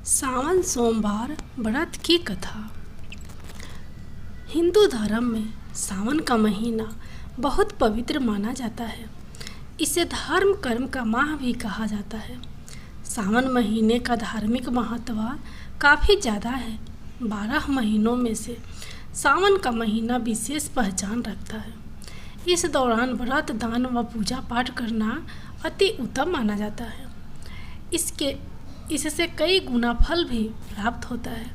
सावन सोमवार व्रत की कथा। हिंदू धर्म में सावन का महीना बहुत पवित्र माना जाता है। इसे धर्म कर्म का माह भी कहा जाता है। सावन महीने का धार्मिक महत्व काफ़ी ज़्यादा है। 12 महीनों में से सावन का महीना विशेष पहचान रखता है। इस दौरान व्रत, दान व पूजा पाठ करना अति उत्तम माना जाता है। इससे कई गुना फल भी प्राप्त होता है।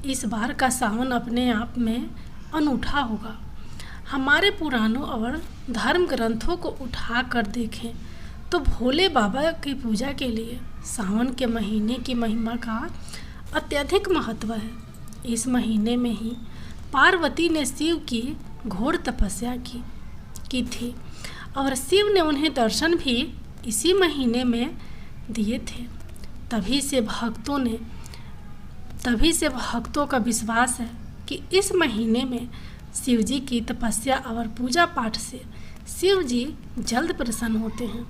इस बार का सावन अपने आप में अनूठा होगा। हमारे पुराणों और धर्म ग्रंथों को उठा कर देखें तो भोले बाबा की पूजा के लिए सावन के महीने की महिमा का अत्यधिक महत्व है। इस महीने में ही पार्वती ने शिव की घोर तपस्या की थी और शिव ने उन्हें दर्शन भी इसी महीने में दिए थे। तभी से भक्तों का विश्वास है कि इस महीने में शिव जी की तपस्या और पूजा पाठ से शिव जी जल्द प्रसन्न होते हैं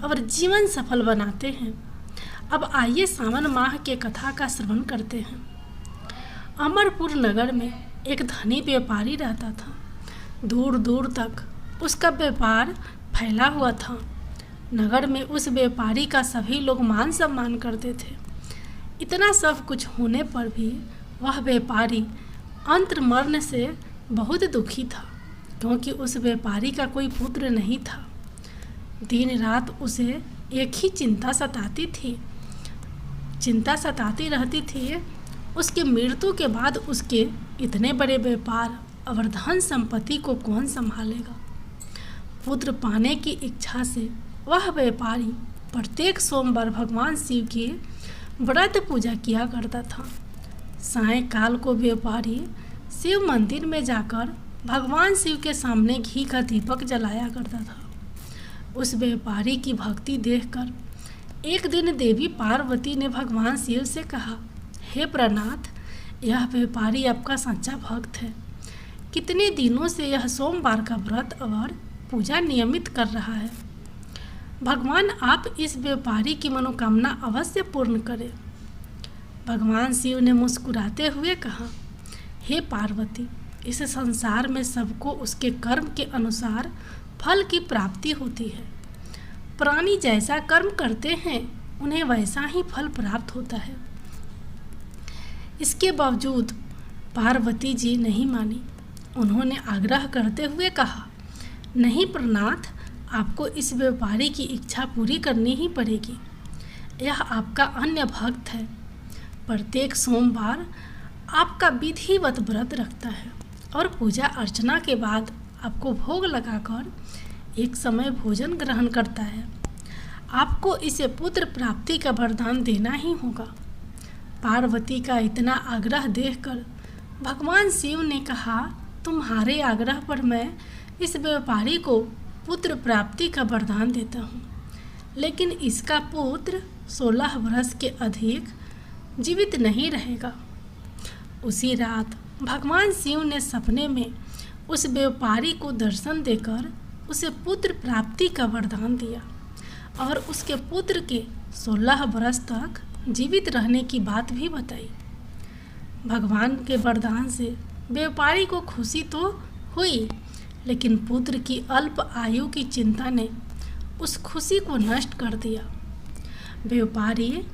और जीवन सफल बनाते हैं। अब आइए सावन माह के कथा का श्रवण करते हैं। अमरपुर नगर में एक धनी व्यापारी रहता था। दूर दूर तक उसका व्यापार फैला हुआ था। नगर में उस व्यापारी का सभी लोग मान सम्मान करते थे। इतना सब कुछ होने पर भी वह व्यापारी अंतर्मरण से बहुत दुखी था, क्योंकि उस व्यापारी का कोई पुत्र नहीं था। दिन रात उसे एक ही चिंता सताती रहती थी। उसकी मृत्यु के बाद उसके इतने बड़े व्यापार और धन संपत्ति को कौन संभालेगा। पुत्र पाने की इच्छा से वह व्यापारी प्रत्येक सोमवार भगवान शिव की व्रत पूजा किया करता था। सायंकाल को व्यापारी शिव मंदिर में जाकर भगवान शिव के सामने घी का दीपक जलाया करता था। उस व्यापारी की भक्ति देखकर एक दिन देवी पार्वती ने भगवान शिव से कहा, हे प्रनाथ, यह व्यापारी आपका सच्चा भक्त है। कितने दिनों से यह सोमवार का व्रत और पूजा नियमित कर रहा है। भगवान आप इस व्यापारी की मनोकामना अवश्य पूर्ण करें। भगवान शिव ने मुस्कुराते हुए कहा, हे पार्वती, इस संसार में सबको उसके कर्म के अनुसार फल की प्राप्ति होती है। प्राणी जैसा कर्म करते हैं उन्हें वैसा ही फल प्राप्त होता है। इसके बावजूद पार्वती जी नहीं मानी। उन्होंने आग्रह करते हुए कहा, नहीं प्रनाथ, आपको इस व्यापारी की इच्छा पूरी करनी ही पड़ेगी। यह आपका अन्य भक्त है। प्रत्येक सोमवार आपका विधिवत व्रत रखता है और पूजा अर्चना के बाद आपको भोग लगाकर एक समय भोजन ग्रहण करता है। आपको इसे पुत्र प्राप्ति का वरदान देना ही होगा। पार्वती का इतना आग्रह देखकर भगवान शिव ने कहा, तुम्हारे आग्रह पर मैं इस व्यापारी को पुत्र प्राप्ति का वरदान देता हूँ, लेकिन इसका पुत्र 16 वर्ष के अधिक जीवित नहीं रहेगा। उसी रात भगवान शिव ने सपने में उस व्यापारी को दर्शन देकर उसे पुत्र प्राप्ति का वरदान दिया और उसके पुत्र के 16 वर्ष तक जीवित रहने की बात भी बताई। भगवान के वरदान से व्यापारी को खुशी तो हुई, लेकिन पुत्र की अल्प आयु की चिंता ने उस खुशी को नष्ट कर दिया। व्यापारी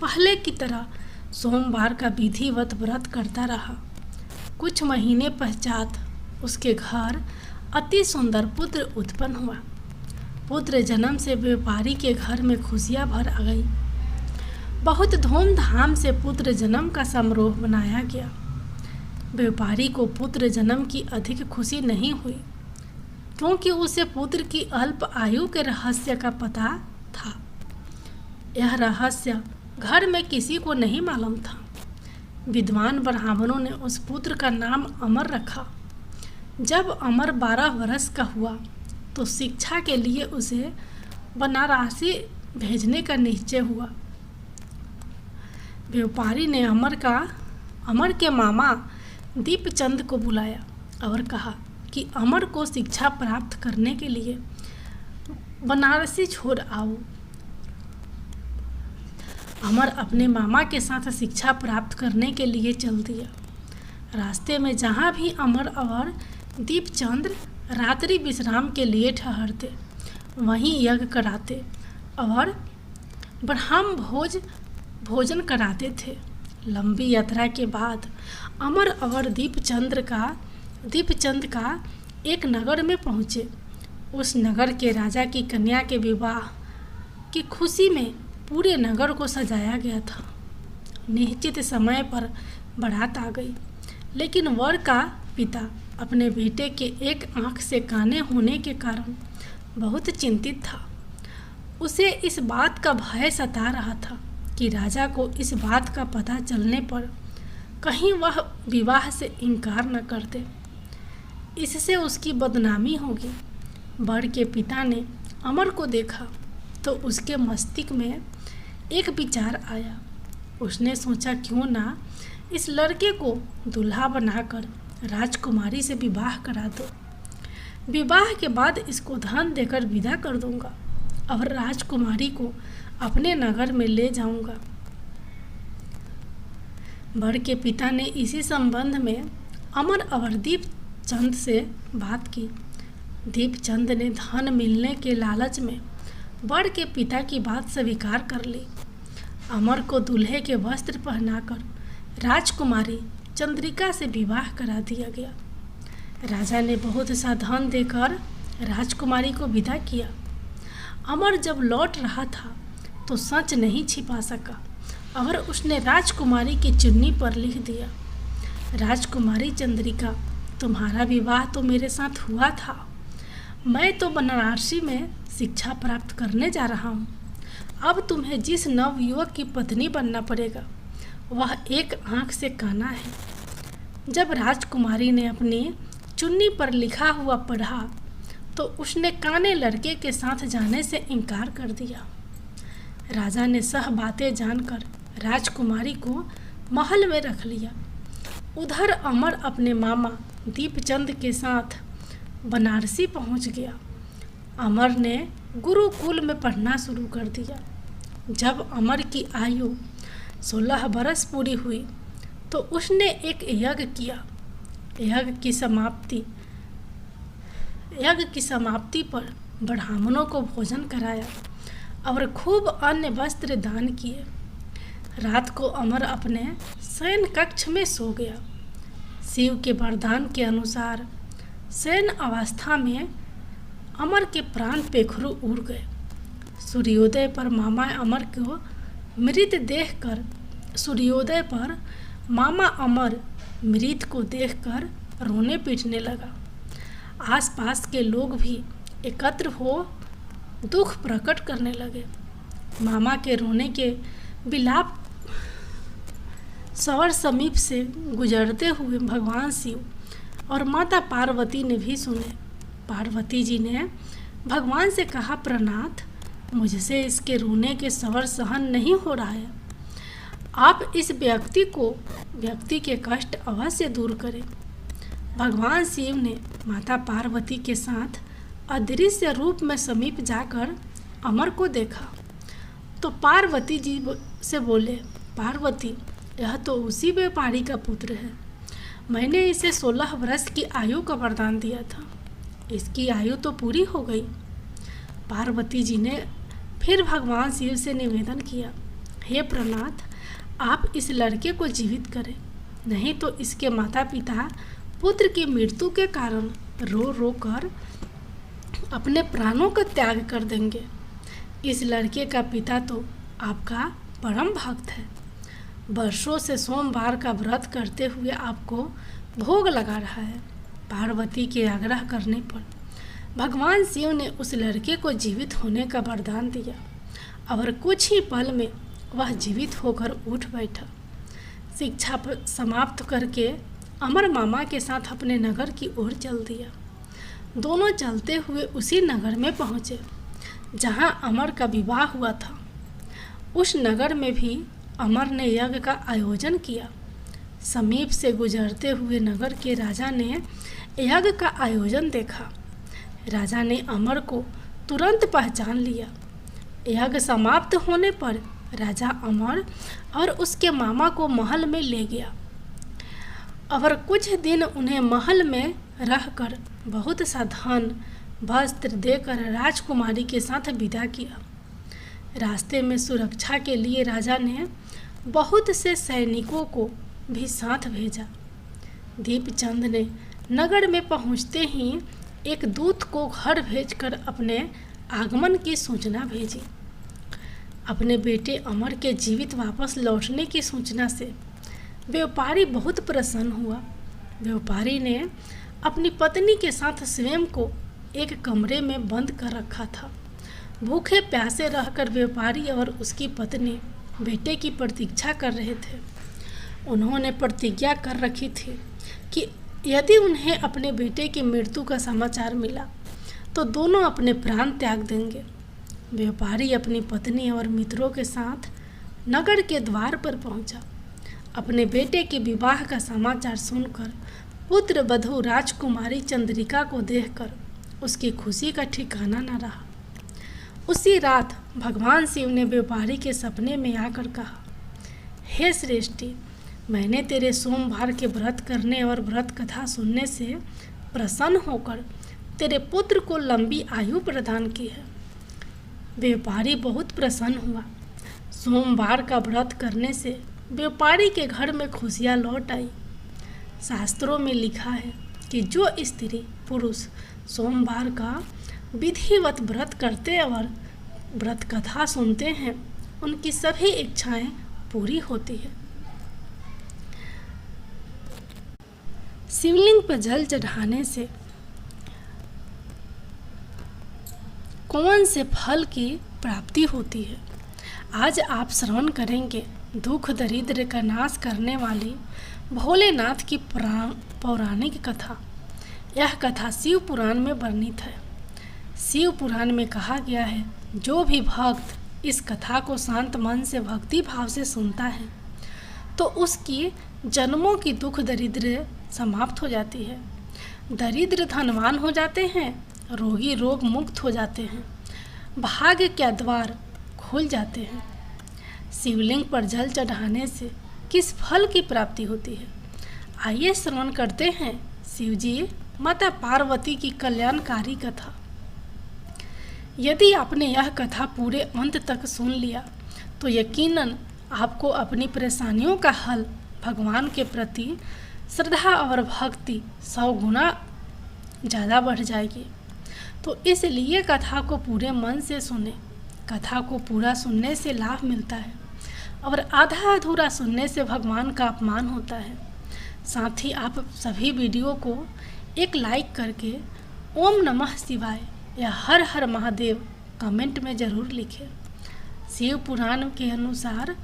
पहले की तरह सोमवार का विधिवत व्रत करता रहा। कुछ महीने पश्चात उसके घर अति सुंदर पुत्र उत्पन्न हुआ। पुत्र जन्म से व्यापारी के घर में खुशियां भर आ गई। बहुत धूमधाम से पुत्र जन्म का समारोह मनाया गया। व्यापारी को पुत्र जन्म की अधिक खुशी नहीं हुई, क्योंकि उसे पुत्र की अल्प आयु के रहस्य का पता था। यह रहस्य घर में किसी को नहीं मालूम था। विद्वान ब्राह्मणों ने उस पुत्र का नाम अमर रखा। जब अमर 12 वर्ष का हुआ तो शिक्षा के लिए उसे बनारसी भेजने का निश्चय हुआ। व्यापारी ने अमर के मामा दीपचंद को बुलाया और कहा कि अमर को शिक्षा प्राप्त करने के लिए बनारसी छोड़ आओ। अमर अपने मामा के साथ शिक्षा प्राप्त करने के लिए चल दिया। रास्ते में जहाँ भी अमर और दीपचंद रात्रि विश्राम के लिए ठहरते, वहीं यज्ञ कराते और ब्रह्म भोजन कराते थे। लंबी यात्रा के बाद अमर और दीपचंद का एक नगर में पहुँचे। उस नगर के राजा की कन्या के विवाह की खुशी में पूरे नगर को सजाया गया था। निश्चित समय पर बारात आ गई, लेकिन वर का पिता अपने बेटे के एक आंख से काने होने के कारण बहुत चिंतित था। उसे इस बात का भय सता रहा था कि राजा को इस बात का पता चलने पर कहीं वह विवाह से इनकार न कर दे, इससे उसकी बदनामी होगी। वर के पिता ने अमर को देखा तो उसके मस्तिष्क में एक विचार आया। उसने सोचा क्यों ना इस लड़के को दूल्हा बनाकर राजकुमारी से विवाह करा दो। विवाह के बाद इसको धन देकर विदा कर दूंगा और राजकुमारी को अपने नगर में ले जाऊंगा। वर के पिता ने इसी संबंध में अमर और दीपचंद से बात की। दीपचंद ने धन मिलने के लालच में वर के पिता की बात स्वीकार कर ली। अमर को दूल्हे के वस्त्र पहनाकर राजकुमारी चंद्रिका से विवाह करा दिया गया। राजा ने बहुत सा धन देकर राजकुमारी को विदा किया। अमर जब लौट रहा था तो सच नहीं छिपा सका और उसने राजकुमारी की चुन्नी पर लिख दिया, राजकुमारी चंद्रिका, तुम्हारा विवाह तो मेरे साथ हुआ था। मैं तो बनारसी में शिक्षा प्राप्त करने जा रहा हूँ। अब तुम्हें जिस नवयुवक की पत्नी बनना पड़ेगा वह एक आंख से काना है। जब राजकुमारी ने अपनी चुन्नी पर लिखा हुआ पढ़ा तो उसने काने लड़के के साथ जाने से इनकार कर दिया। राजा ने सब बातें जानकर राजकुमारी को महल में रख लिया। उधर अमर अपने मामा दीपचंद के साथ बनारसी पहुंच गया। अमर ने गुरुकुल में पढ़ना शुरू कर दिया। जब अमर की आयु 16 बरस पूरी हुई तो उसने एक यज्ञ किया। यज्ञ की समाप्ति पर ब्राह्मणों को भोजन कराया और खूब अन्य वस्त्र दान किए। रात को अमर अपने शयन कक्ष में सो गया। शिव के वरदान के अनुसार शयन अवस्था में अमर के प्राण पेखरू उड़ गए। सूर्योदय पर मामा अमर मृत को देखकर रोने पीटने लगा। आसपास के लोग भी एकत्र हो दुख प्रकट करने लगे। मामा के रोने के विलाप सवर समीप से गुजरते हुए भगवान शिव और माता पार्वती ने भी सुने। पार्वती जी ने भगवान से कहा, प्रनाथ, मुझसे इसके रोने के स्वर सहन नहीं हो रहा है। आप इस व्यक्ति के कष्ट अवश्य दूर करें। भगवान शिव ने माता पार्वती के साथ अदृश्य रूप में समीप जाकर अमर को देखा तो पार्वती जी से बोले, पार्वती, यह तो उसी व्यापारी का पुत्र है। मैंने इसे 16 वर्ष की आयु का वरदान दिया था। इसकी आयु तो पूरी हो गई। पार्वती जी ने फिर भगवान शिव से निवेदन किया, हे प्रनाथ, आप इस लड़के को जीवित करें, नहीं तो इसके माता पिता पुत्र की मृत्यु के कारण रो रो कर अपने प्राणों का त्याग कर देंगे। इस लड़के का पिता तो आपका परम भक्त है। वर्षों से सोमवार का व्रत करते हुए आपको भोग लगा रहा है। पार्वती के आग्रह करने पर भगवान शिव ने उस लड़के को जीवित होने का वरदान दिया और कुछ ही पल में वह जीवित होकर उठ बैठा। शिक्षा समाप्त करके अमर मामा के साथ अपने नगर की ओर चल दिया। दोनों चलते हुए उसी नगर में पहुँचे जहाँ अमर का विवाह हुआ था। उस नगर में भी अमर ने यज्ञ का आयोजन किया। समीप से गुजरते हुए नगर के राजा ने यज्ञ का आयोजन देखा। राजा ने अमर को तुरंत पहचान लिया। यज्ञ समाप्त होने पर राजा अमर और उसके मामा को महल में ले गया और कुछ दिन उन्हें महल में रहकर बहुत सा धन वस्त्र देकर राजकुमारी के साथ विदा किया। रास्ते में सुरक्षा के लिए राजा ने बहुत से सैनिकों को भी साथ भेजा। दीपचंद ने नगर में पहुंचते ही एक दूत को घर भेजकर अपने आगमन की सूचना भेजी। अपने बेटे अमर के जीवित वापस लौटने की सूचना से व्यापारी बहुत प्रसन्न हुआ। व्यापारी ने अपनी पत्नी के साथ स्वयं को एक कमरे में बंद कर रखा था। भूखे प्यासे रहकर व्यापारी और उसकी पत्नी बेटे की प्रतीक्षा कर रहे थे। उन्होंने प्रतिज्ञा कर रखी थी कि यदि उन्हें अपने बेटे की मृत्यु का समाचार मिला तो दोनों अपने प्राण त्याग देंगे। व्यापारी अपनी पत्नी और मित्रों के साथ नगर के द्वार पर पहुंचा। अपने बेटे के विवाह का समाचार सुनकर पुत्र वधू राजकुमारी चंद्रिका को देखकर उसकी खुशी का ठिकाना न रहा। उसी रात भगवान शिव ने व्यापारी के सपने में आकर कहा, हे श्रेष्ठी, मैंने तेरे सोमवार के व्रत करने और व्रत कथा सुनने से प्रसन्न होकर तेरे पुत्र को लंबी आयु प्रदान की है। व्यापारी बहुत प्रसन्न हुआ। सोमवार का व्रत करने से व्यापारी के घर में खुशियाँ लौट आई। शास्त्रों में लिखा है कि जो स्त्री पुरुष सोमवार का विधिवत व्रत करते और व्रत कथा सुनते हैं उनकी सभी इच्छाएं पूरी होती है। शिवलिंग पर जल चढ़ाने से कौन से फल की प्राप्ति होती है, आज आप श्रवण करेंगे दुख दरिद्र का नाश करने वाली भोलेनाथ की पौराणिक कथा। यह कथा शिव पुराण में वर्णित है। शिव पुराण में कहा गया है, जो भी भक्त इस कथा को शांत मन से भक्ति भाव से सुनता है तो उसकी जन्मों की दुख दरिद्र समाप्त हो जाती है। दरिद्र धनवान हो जाते हैं, रोगी रोग मुक्त हो जाते हैं, भाग्य के द्वार खुल जाते हैं। शिवलिंग पर जल चढ़ाने से किस फल की प्राप्ति होती है, आइए श्रवण करते हैं शिवजी माता पार्वती की कल्याणकारी कथा। यदि आपने यह कथा पूरे अंत तक सुन लिया तो यकीनन आपको अपनी परेशानियों का हल भगवान के प्रति श्रद्धा और भक्ति 100 गुना ज़्यादा बढ़ जाएगी। तो इसलिए कथा को पूरे मन से सुने। कथा को पूरा सुनने से लाभ मिलता है और आधा अधूरा सुनने से भगवान का अपमान होता है। साथ ही आप सभी वीडियो को एक लाइक करके ओम नमः शिवाय या हर हर महादेव कमेंट में ज़रूर लिखें। शिव पुराण के अनुसार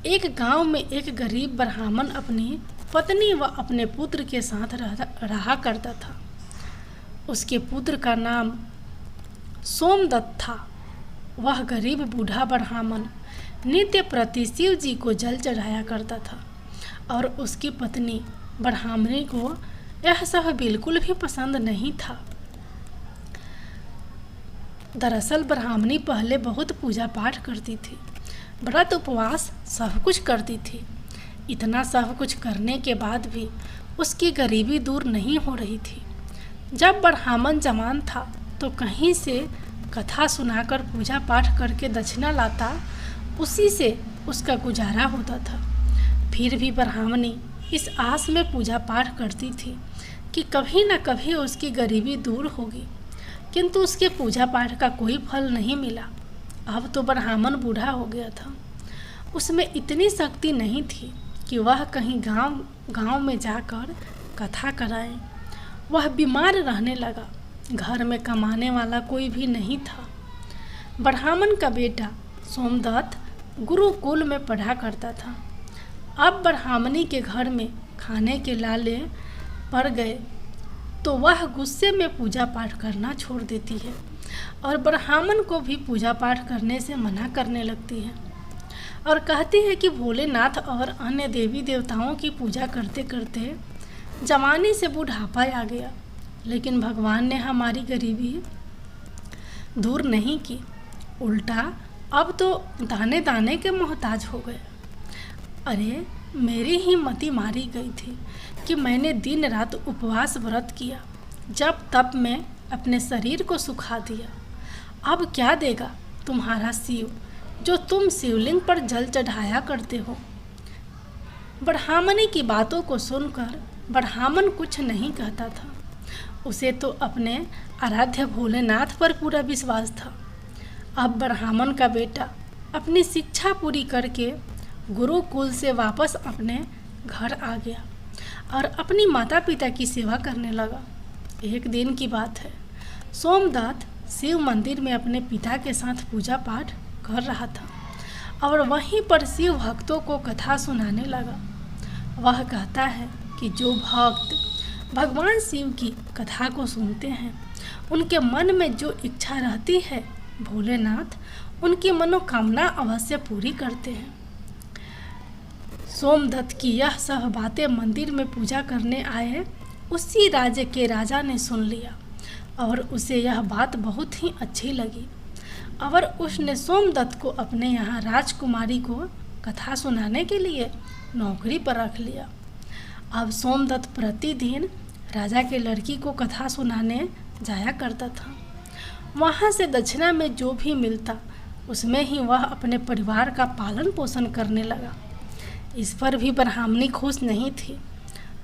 एक गांव में एक गरीब ब्राह्मण अपनी पत्नी व अपने पुत्र के साथ रहा करता था। उसके पुत्र का नाम सोमदत्त था। वह गरीब बूढ़ा ब्राह्मण नित्य प्रति शिव जी को जल चढ़ाया करता था और उसकी पत्नी ब्राह्मणी को यह सब बिल्कुल भी पसंद नहीं था। दरअसल ब्राह्मणी पहले बहुत पूजा पाठ करती थी, व्रत उपवास सब कुछ करती थी। इतना सब कुछ करने के बाद भी उसकी गरीबी दूर नहीं हो रही थी। जब ब्राह्मण जवान था तो कहीं से कथा सुनाकर पूजा पाठ करके दक्षिणा लाता, उसी से उसका गुजारा होता था। फिर भी ब्राह्मणी इस आस में पूजा पाठ करती थी कि कभी न कभी उसकी गरीबी दूर होगी, किंतु उसके पूजा पाठ का कोई फल नहीं मिला। अब तो ब्राह्मण बूढ़ा हो गया था। उसमें इतनी शक्ति नहीं थी कि वह कहीं गांव में जाकर कथा कराए। वह बीमार रहने लगा। घर में कमाने वाला कोई भी नहीं था। ब्राह्मण का बेटा सोमदत्त गुरुकुल में पढ़ा करता था। अब ब्राह्मणी के घर में खाने के लाले पड़ गए तो वह गुस्से में पूजा पाठ करना छोड़ देती है और ब्राह्मण को भी पूजा पाठ करने से मना करने लगती है और कहती है कि भोलेनाथ और अन्य देवी देवताओं की पूजा करते करते जवानी से बुढ़ापा आ गया, लेकिन भगवान ने हमारी गरीबी दूर नहीं की, उल्टा अब तो दाने दाने के मोहताज हो गए। अरे मेरी ही मति मारी गई थी कि मैंने दिन रात उपवास व्रत किया, जब तब मैं अपने शरीर को सुखा दिया। अब क्या देगा तुम्हारा शिव, जो तुम शिवलिंग पर जल चढ़ाया करते हो। ब्राह्मणी की बातों को सुनकर ब्राह्मण कुछ नहीं कहता था। उसे तो अपने आराध्य भोलेनाथ पर पूरा विश्वास था। अब ब्राह्मण का बेटा अपनी शिक्षा पूरी करके गुरुकुल से वापस अपने घर आ गया और अपनी माता पिता की सेवा करने लगा। एक दिन की बात है, सोमदत्त शिव मंदिर में अपने पिता के साथ पूजा पाठ कर रहा था और वहीं पर शिव भक्तों को कथा सुनाने लगा। वह कहता है कि जो भक्त भगवान शिव की कथा को सुनते हैं, उनके मन में जो इच्छा रहती है, भोलेनाथ उनकी मनोकामना अवश्य पूरी करते हैं। सोमदत्त की यह सब बातें मंदिर में पूजा करने आए उसी राज्य के राजा ने सुन लिया और उसे यह बात बहुत ही अच्छी लगी और उसने सोमदत्त को अपने यहाँ राजकुमारी को कथा सुनाने के लिए नौकरी पर रख लिया। अब सोमदत्त प्रतिदिन राजा के लड़की को कथा सुनाने जाया करता था। वहाँ से दक्षिणा में जो भी मिलता उसमें ही वह अपने परिवार का पालन पोषण करने लगा। इस पर भी ब्राह्मणी खुश नहीं थी।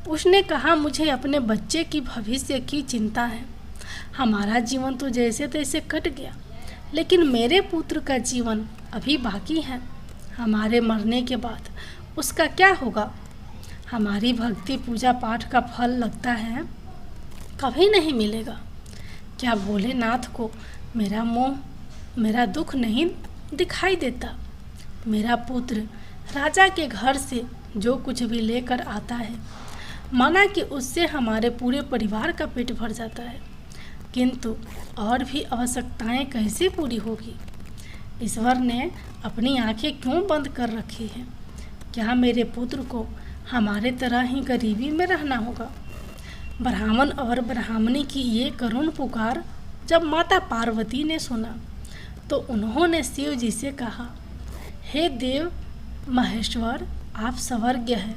उसने कहा, मुझे अपने बच्चे की भविष्य की चिंता है। हमारा जीवन तो जैसे तैसे कट गया, लेकिन मेरे पुत्र का जीवन अभी बाकी है। हमारे मरने के बाद उसका क्या होगा? हमारी भक्ति पूजा पाठ का फल लगता है कभी नहीं मिलेगा। क्या भोलेनाथ को मेरा मोह, मेरा दुख नहीं दिखाई देता? मेरा पुत्र राजा के घर से जो कुछ भी लेकर आता है, माना कि उससे हमारे पूरे परिवार का पेट भर जाता है, किंतु और भी आवश्यकताएं कैसे पूरी होगी? ईश्वर ने अपनी आंखें क्यों बंद कर रखी है? क्या मेरे पुत्र को हमारे तरह ही गरीबी में रहना होगा? ब्राह्मण और ब्राह्मणी की ये करुण पुकार जब माता पार्वती ने सुना तो उन्होंने शिव जी से कहा, हे देव महेश्वर, आप सर्वज्ञ हैं।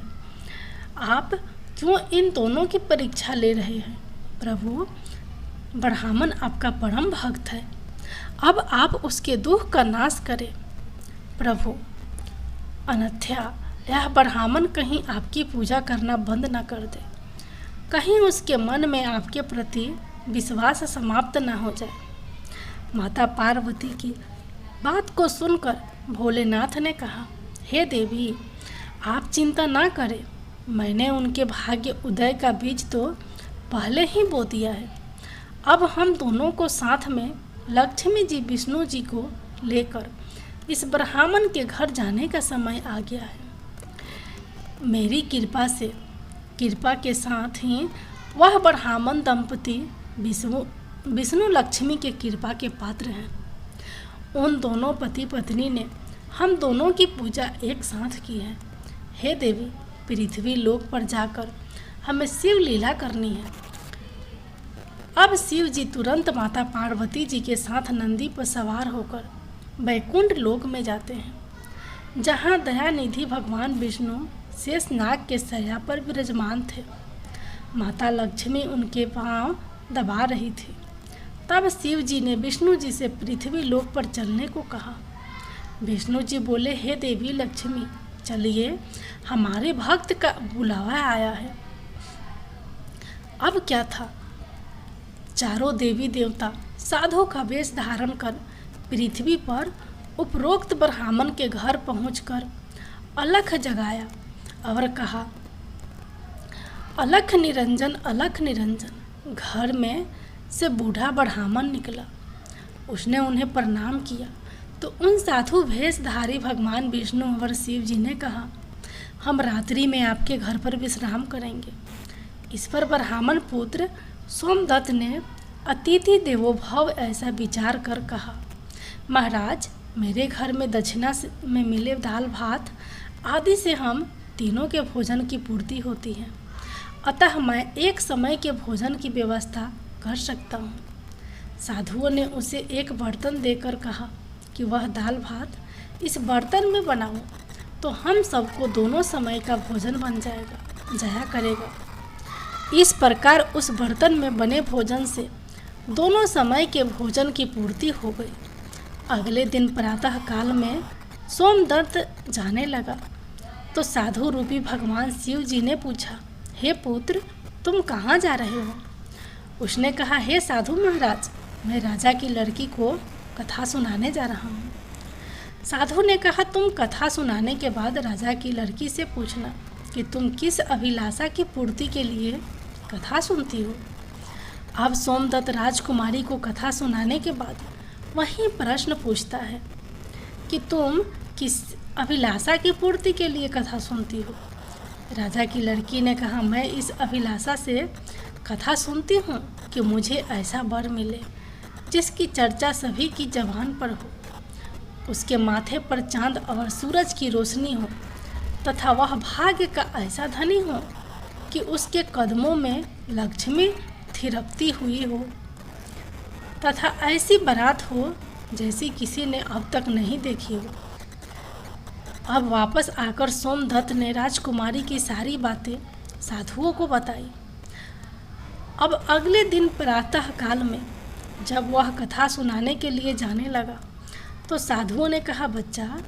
आप क्यों इन दोनों की परीक्षा ले रहे हैं? प्रभु, ब्राह्मण आपका परम भक्त है, अब आप उसके दुख का नाश करें। प्रभु, अन्यथा यह ब्राह्मण कहीं आपकी पूजा करना बंद न कर दे, कहीं उसके मन में आपके प्रति विश्वास समाप्त न हो जाए। माता पार्वती की बात को सुनकर भोलेनाथ ने कहा, हे देवी, आप चिंता ना करें। मैंने उनके भाग्य उदय का बीज तो पहले ही बो दिया है। अब हम दोनों को साथ में लक्ष्मी जी विष्णु जी को लेकर इस ब्राह्मण के घर जाने का समय आ गया है। मेरी कृपा के साथ ही वह ब्राह्मण दंपति विष्णु लक्ष्मी के कृपा के पात्र हैं। उन दोनों पति पत्नी ने हम दोनों की पूजा एक साथ की है। हे देवी, पृथ्वी लोक पर जाकर हमें शिव लीला करनी है। अब शिव जी तुरंत माता पार्वती जी के साथ नंदी पर सवार होकर वैकुंठ लोक में जाते हैं, जहाँ दयानिधि भगवान विष्णु शेषनाग के शैया पर विराजमान थे। माता लक्ष्मी उनके पांव दबा रही थी। तब शिव जी ने विष्णु जी से पृथ्वी लोक पर चलने को कहा। विष्णु जी बोले, हे देवी लक्ष्मी, चलिए, हमारे भक्त का बुलावा आया है। अब क्या था, चारों देवी देवता साधु का वेश धारण कर पृथ्वी पर उपरोक्त ब्राह्मण के घर पहुंचकर अलख जगाया और कहा, अलख निरंजन, अलख निरंजन। घर में से बूढ़ा ब्राह्मण निकला। उसने उन्हें प्रणाम किया तो उन साधु वेशधारी भगवान विष्णु और शिव जी ने कहा, हम रात्रि में आपके घर पर विश्राम करेंगे। इस पर ब्राह्मण पुत्र सोमदत्त ने अतिथि देवो भव ऐसा विचार कर कहा, महाराज, मेरे घर में दक्षिणा में मिले दाल भात आदि से हम तीनों के भोजन की पूर्ति होती है, अतः मैं एक समय के भोजन की व्यवस्था कर सकता हूँ। साधुओं ने उसे एक बर्तन देकर कहा कि वह दाल भात इस बर्तन में बनाऊं तो हम सबको दोनों समय का भोजन बन जाया करेगा। इस प्रकार उस बर्तन में बने भोजन से दोनों समय के भोजन की पूर्ति हो गई। अगले दिन प्रातः काल में सोमदत्त जाने लगा तो साधु रूपी भगवान शिव जी ने पूछा, हे पुत्र, तुम कहाँ जा रहे हो? उसने कहा, हे साधु महाराज, मैं राजा की लड़की को कथा सुनाने जा रहा हूँ। साधु ने कहा, तुम कथा सुनाने के बाद राजा की लड़की से पूछना कि तुम किस अभिलाषा की पूर्ति के लिए कथा सुनती हो। अब सोमदत्त राजकुमारी को कथा सुनाने के बाद वही प्रश्न पूछता है कि तुम किस अभिलाषा की पूर्ति के लिए कथा सुनती हो। राजा की लड़की ने कहा, मैं इस अभिलाषा से कथा सुनती हूँ कि मुझे ऐसा वर मिले जिसकी चर्चा सभी की जबान पर हो, उसके माथे पर चांद और सूरज की रोशनी हो तथा वह भाग्य का ऐसा धनी हो कि उसके कदमों में लक्ष्मी थिरकती हुई हो तथा ऐसी बारात हो जैसी किसी ने अब तक नहीं देखी हो। अब वापस आकर सोमदत्त ने राजकुमारी की सारी बातें साधुओं को बताई। अब अगले दिन प्रातः काल में जब वह कथा सुनाने के लिए जाने लगा तो साधुओं ने कहा, बच्चा,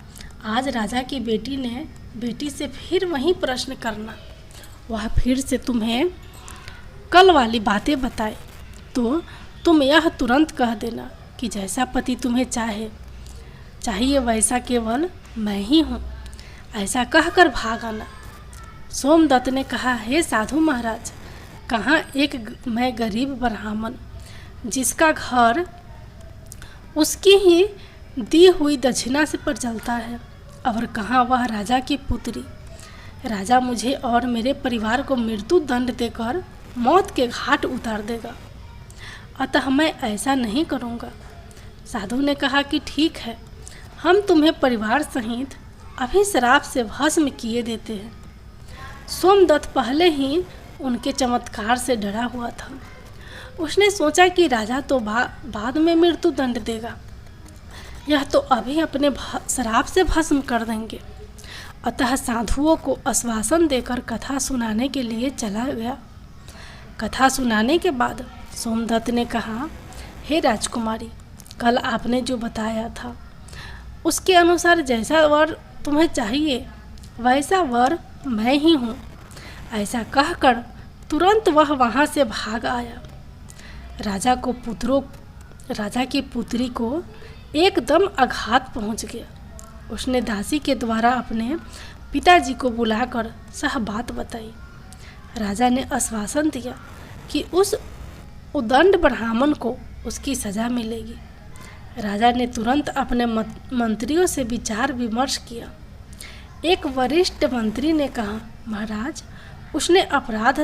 आज राजा की बेटी से फिर वही प्रश्न करना। वह फिर से तुम्हें कल वाली बातें बताए तो तुम यह तुरंत कह देना कि जैसा पति तुम्हें चाहिए वैसा केवल मैं ही हूँ, ऐसा कहकर भाग आना। सोमदत्त ने कहा, हे साधु महाराज, कहाँ मैं गरीब ब्राह्मण जिसका घर उसकी ही दी हुई दक्षिणा से पर चलता है, और कहाँ वह राजा की पुत्री। राजा मुझे और मेरे परिवार को मृत्यु दंड देकर मौत के घाट उतार देगा, अतः मैं ऐसा नहीं करूँगा। साधु ने कहा कि ठीक है, हम तुम्हें परिवार सहित अभी श्राप से भस्म किए देते हैं। सोमदत्त पहले ही उनके चमत्कार से डरा हुआ था। उसने सोचा कि राजा तो बाद में मृत्यु दंड देगा, यह तो अभी अपने श्राप से भस्म कर देंगे। अतः साधुओं को आश्वासन देकर कथा सुनाने के लिए चला गया। कथा सुनाने के बाद सोमदत्त ने कहा, हे राजकुमारी, कल आपने जो बताया था उसके अनुसार जैसा वर तुम्हें चाहिए वैसा वर मैं ही हूँ। ऐसा कहकर तुरंत वह वहाँ से भाग आया। राजा की पुत्री को एकदम आघात पहुँच गया। उसने दासी के द्वारा अपने पिताजी को बुलाकर सह बात बताई। राजा ने आश्वासन दिया कि उस उदंड ब्राह्मण को उसकी सज़ा मिलेगी। राजा ने तुरंत अपने मंत्रियों से विचार विमर्श किया। एक वरिष्ठ मंत्री ने कहा, महाराज, उसने अपराध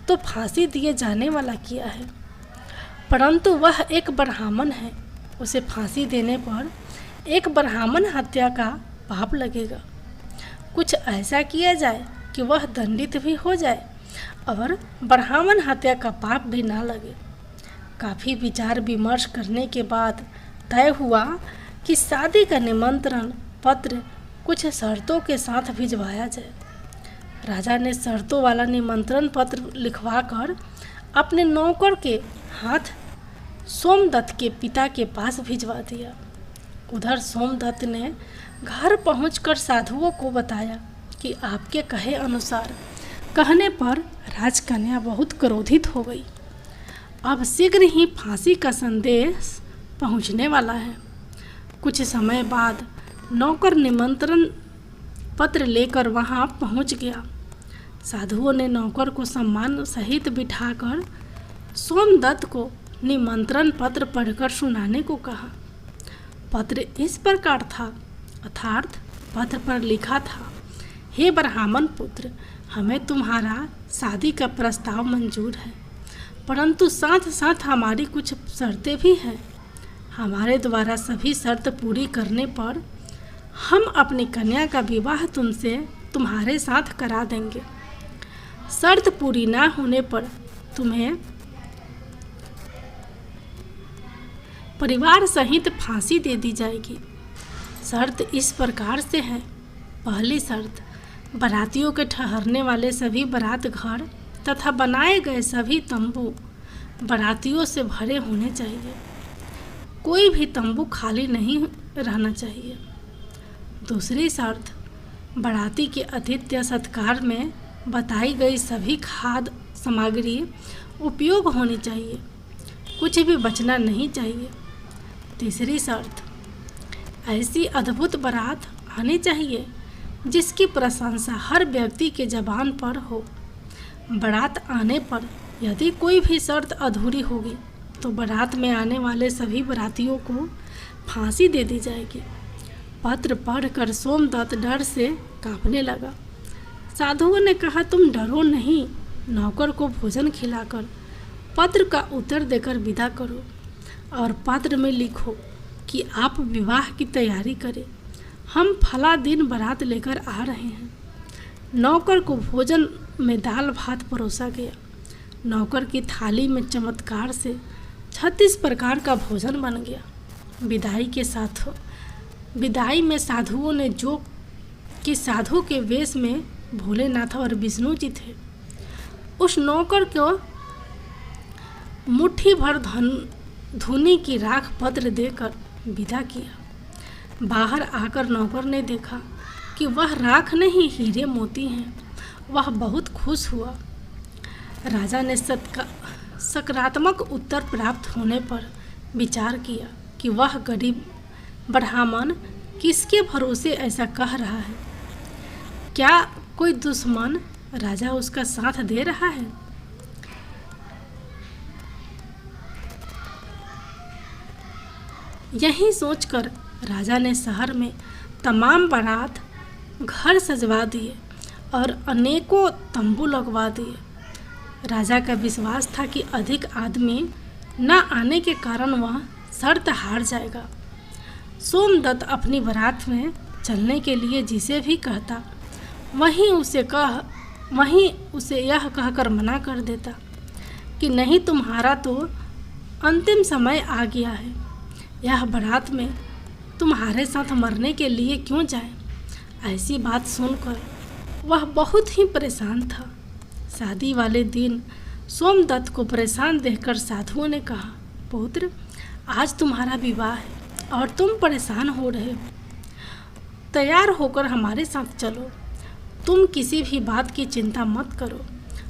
तो फांसी दिए जाने वाला किया है, परंतु वह एक ब्राह्मण है। उसे फांसी देने पर एक ब्राह्मण हत्या का पाप लगेगा। कुछ ऐसा किया जाए कि वह दंडित भी हो जाए और ब्राह्मण हत्या का पाप भी ना लगे। काफ़ी विचार विमर्श करने के बाद तय हुआ कि शादी का निमंत्रण पत्र कुछ शर्तों के साथ भिजवाया जाए। राजा ने शर्तों वाला निमंत्रण पत्र लिखवाकर अपने नौकर के हाथ सोमदत्त के पिता के पास भिजवा दिया। उधर सोमदत्त ने घर पहुंचकर साधुओं को बताया कि आपके कहे अनुसार। कहने पर राजकन्या बहुत क्रोधित हो गई। अब शीघ्र ही फांसी का संदेश पहुंचने वाला है। कुछ समय बाद नौकर निमंत्रण पत्र लेकर वहां पहुंच गया। साधुओं ने नौकर को सम्मान सहित बिठाकर सोमदत्त को निमंत्रण पत्र पढ़कर सुनाने को कहा। पत्र इस प्रकार था, अर्थात पत्र पर लिखा था, हे ब्राह्मण पुत्र, हमें तुम्हारा शादी का प्रस्ताव मंजूर है, परंतु साथ साथ हमारी कुछ शर्तें भी हैं। हमारे द्वारा सभी शर्त पूरी करने पर हम अपनी कन्या का विवाह तुम्हारे साथ करा देंगे। शर्त पूरी ना होने पर तुम्हें परिवार सहित फांसी दे दी जाएगी। शर्त इस प्रकार से है। पहली शर्त, बारातियों के ठहरने वाले सभी बारात घर तथा बनाए गए सभी तंबू बारातियों से भरे होने चाहिए। कोई भी तंबू खाली नहीं रहना चाहिए। दूसरी शर्त, बाराती के आतिथ्य सत्कार में बताई गई सभी खाद्य सामग्री उपयोग होनी चाहिए, कुछ भी बचना नहीं चाहिए। तीसरी शर्त, ऐसी अद्भुत बारात आनी चाहिए जिसकी प्रशंसा हर व्यक्ति के ज़बान पर हो। बारात आने पर यदि कोई भी शर्त अधूरी होगी तो बारात में आने वाले सभी बारातियों को फांसी दे दी जाएगी। पत्र पढ़कर सोमदत्त डर से कांपने लगा। साधुओं ने कहा, तुम डरो नहीं, नौकर को भोजन खिलाकर पत्र का उत्तर देकर विदा करो और पत्र में लिखो कि आप विवाह की तैयारी करें। हम फला दिन बारात लेकर आ रहे हैं। नौकर को भोजन में दाल भात परोसा गया। नौकर की थाली में चमत्कार से 36 प्रकार का भोजन बन गया। विदाई में साधुओं ने जो कि साधु के वेश में भोलेनाथ और विष्णु जी थे, उस नौकर को मुट्ठी भर धूनी की राख पत्र देकर विदा किया। बाहर आकर नौकर ने देखा कि वह राख नहीं हीरे मोती हैं। वह बहुत खुश हुआ। राजा ने सकारात्मक उत्तर प्राप्त होने पर विचार किया कि वह गरीब ब्राह्मण किसके भरोसे ऐसा कह रहा है। क्या कोई दुश्मन राजा उसका साथ दे रहा है? यही सोचकर राजा ने शहर में तमाम बारात घर सजवा दिए और अनेकों तंबू लगवा दिए। राजा का विश्वास था कि अधिक आदमी न आने के कारण वह शर्त हार जाएगा। सोमदत्त अपनी बारात में चलने के लिए जिसे भी कहता वहीं उसे यह कहकर मना कर देता कि नहीं, तुम्हारा तो अंतिम समय आ गया है। यह बारात में तुम्हारे साथ मरने के लिए क्यों जाए? ऐसी बात सुनकर वह बहुत ही परेशान था। शादी वाले दिन सोमदत्त को परेशान देखकर साधुओं ने कहा, पुत्र, आज तुम्हारा विवाह है और तुम परेशान हो रहे हो। तैयार होकर हमारे साथ चलो। तुम किसी भी बात की चिंता मत करो,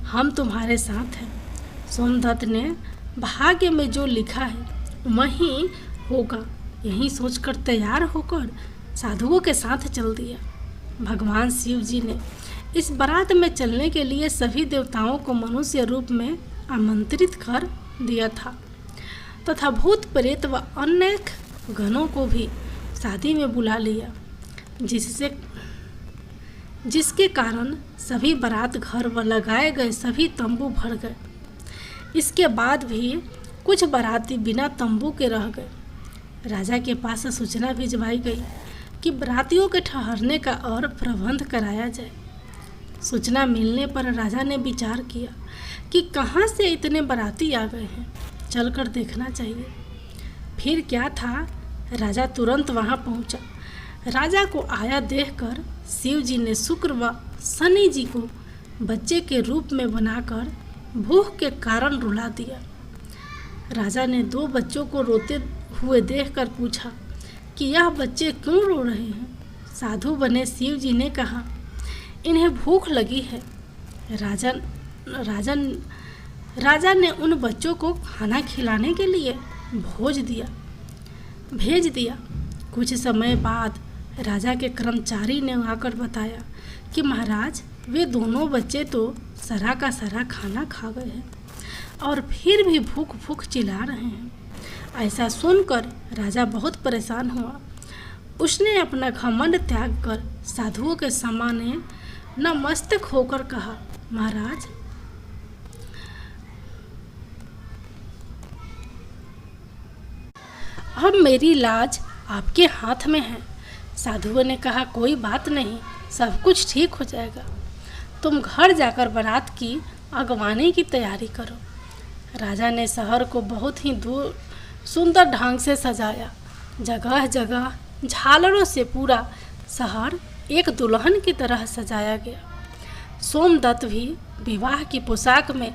हम तुम्हारे साथ हैं। सोमदत्त ने भाग्य में जो लिखा है वही होगा, यही सोचकर तैयार होकर साधुओं के साथ चल दिया। भगवान शिव जी ने इस बारात में चलने के लिए सभी देवताओं को मनुष्य रूप में आमंत्रित कर दिया था तथा भूत प्रेत व अनेक गणों को भी शादी में बुला लिया, जिसके कारण सभी बारात घर व लगाए गए सभी तंबू भर गए। इसके बाद भी कुछ बाराती बिना तंबू के रह गए। राजा के पास सूचना भिजवाई गई कि बारातियों के ठहरने का और प्रबंध कराया जाए। सूचना मिलने पर राजा ने विचार किया कि कहाँ से इतने बाराती आ गए हैं, चलकर देखना चाहिए। फिर क्या था, राजा तुरंत वहाँ पहुँचा। राजा को आया देखकर शिव जी ने शुक्र व शनि जी को बच्चे के रूप में बनाकर भूख के कारण रुला दिया। राजा ने 2 बच्चों को रोते हुए देखकर पूछा कि यह बच्चे क्यों रो रहे हैं? साधु बने शिव जी ने कहा, इन्हें भूख लगी है। राजा ने उन बच्चों को खाना खिलाने के लिए भेज दिया। कुछ समय बाद राजा के कर्मचारी ने आकर बताया कि महाराज, वे दोनों बच्चे तो सरा का सरा खाना खा गए हैं और फिर भी भूख भूख चिल्ला रहे हैं। ऐसा सुनकर राजा बहुत परेशान हुआ। उसने अपना घमंड त्याग कर साधुओं के सामने नतमस्तक होकर कहा, महाराज, अब मेरी लाज आपके हाथ में है। साधुओं ने कहा, कोई बात नहीं, सब कुछ ठीक हो जाएगा। तुम घर जाकर बारात की अगवानी की तैयारी करो। राजा ने शहर को बहुत ही दूर सुंदर ढंग से सजाया। जगह जगह झालरों से पूरा शहर एक दुल्हन की तरह सजाया गया। सोमदत्त भी विवाह की पोशाक में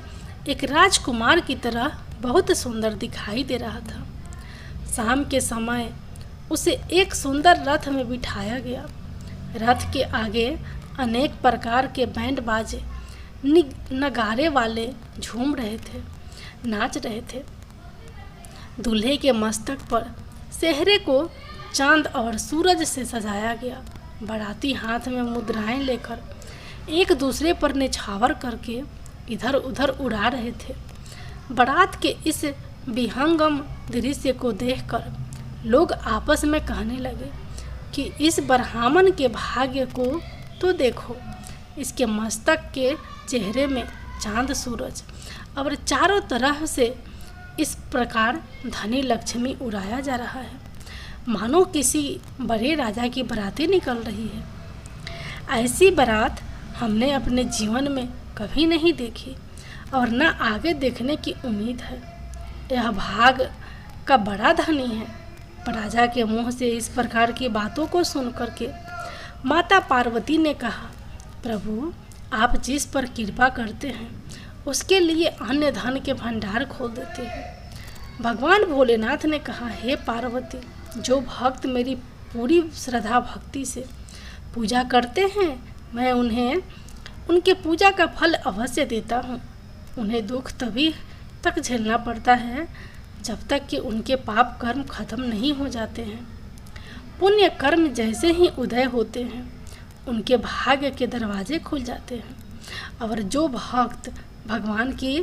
एक राजकुमार की तरह बहुत सुंदर दिखाई दे रहा था। शाम के समय उसे एक सुंदर रथ में बिठाया गया। रथ के आगे अनेक प्रकार के बैंड बाजे नगारे वाले झूम रहे थे, नाच रहे थे। दूल्हे के मस्तक पर सेहरे को चांद और सूरज से सजाया गया। बाराती हाथ में मुद्राएं लेकर एक दूसरे पर निछावर करके इधर उधर उड़ा रहे थे। बारात के इस विहंगम दृश्य को देखकर लोग आपस में कहने लगे कि इस ब्राह्मण के भाग्य को तो देखो, इसके मस्तक के चेहरे में चांद सूरज और चारों तरफ से इस प्रकार धनी लक्ष्मी उड़ाया जा रहा है, मानो किसी बड़े राजा की बारातें निकल रही है। ऐसी बारात हमने अपने जीवन में कभी नहीं देखी और न आगे देखने की उम्मीद है। यह भाग का बड़ा धनी है। राजा के मुंह से इस प्रकार की बातों को सुन करके माता पार्वती ने कहा, प्रभु आप जिस पर कृपा करते हैं उसके लिए अन्य धन के भंडार खोल देते हैं। भगवान भोलेनाथ ने कहा, हे पार्वती, जो भक्त मेरी पूरी श्रद्धा भक्ति से पूजा करते हैं मैं उन्हें उनके पूजा का फल अवश्य देता हूँ। उन्हें दुख तभी तक झेलना पड़ता है जब तक कि उनके पाप कर्म खत्म नहीं हो जाते हैं। पुण्य कर्म जैसे ही उदय होते हैं उनके भाग्य के दरवाजे खुल जाते हैं और जो भक्त भगवान की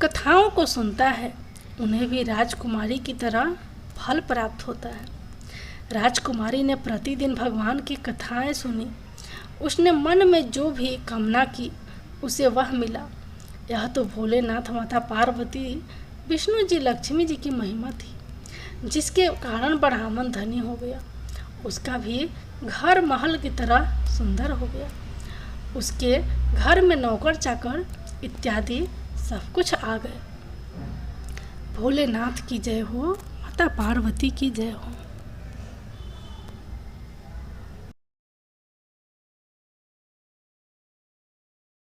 कथाओं को सुनता है उन्हें भी राजकुमारी की तरह फल प्राप्त होता है। राजकुमारी ने प्रतिदिन भगवान की कथाएं सुनी। उसने मन में जो भी कामना की उसे वह मिला। यह तो भोलेनाथ, माता पार्वती, विष्णु जी, लक्ष्मी जी की महिमा थी, जिसके कारण ब्राह्मण धनी हो गया। उसका भी घर महल की तरह सुंदर हो गया। उसके घर में नौकर चाकर इत्यादि सब कुछ आ गए। भोलेनाथ की जय हो, माता पार्वती की जय हो।